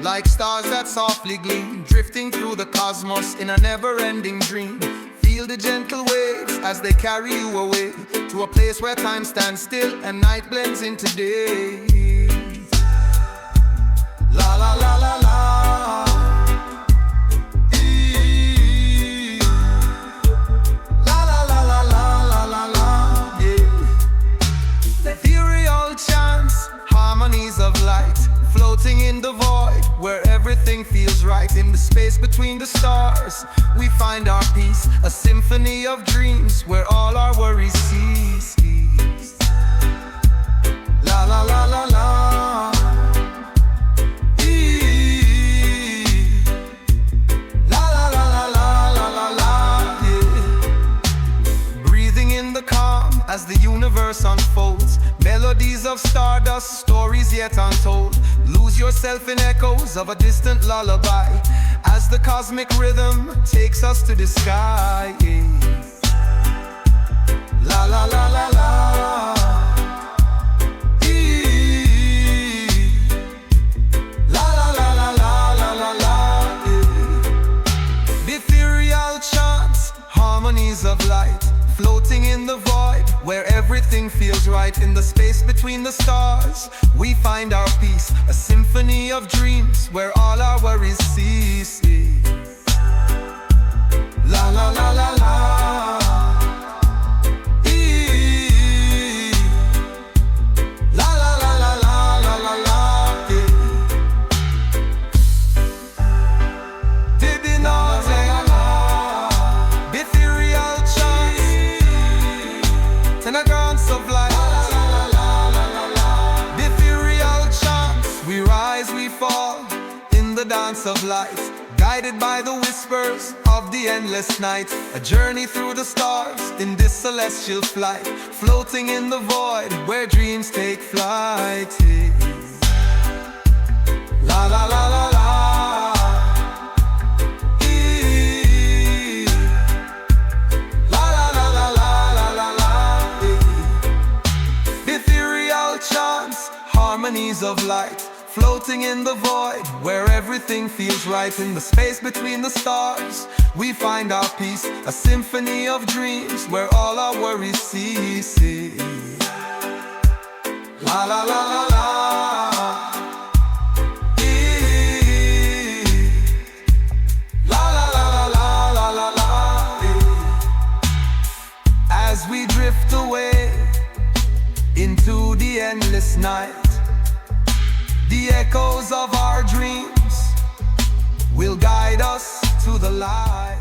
like stars that softly gleam, drifting through the cosmos in a never-ending dream. Feel the gentle waves as they carry you away to a place where time stands still and night blends into day. La la la la la. La la la la la la la la. Yeah. Ethereal chants, harmonies of light, floating in the void where everything feels right. In the space between the stars, we find our peace, a symphony of dreams where all our worries cease. La la la la la. La la la la la la la la. Yeah. Breathing in the calm as the universe unfolds, melodies of stardust, stories yet untold. Lose yourself in echoes of a distant lullaby as the cosmic rhythm takes us to the sky. La la la la la. La la la la la la la la. Ethereal chants, harmonies of light, floating in the void where everything feels right. In the space between the stars, we find our peace, a symphony of dreams where all our worries cease. La la la la la. La la la la la la la la. Did it not ethereal chants, tenagons of light. Ethereal chants, we rise, we fall in the dance of light, guided by the whispers of the endless night. A journey through the stars in this celestial flight, floating in the void where dreams take flight. La la la la la. La la la la la la la la. Ethereal chants, harmonies of light, floating in the void where everything feels right. In the space between the stars, we find our peace, a symphony of dreams where all our worries cease. La la la la la. La la la la la la la. As we drift away into the endless night, the echoes of our dreams will guide us to the light.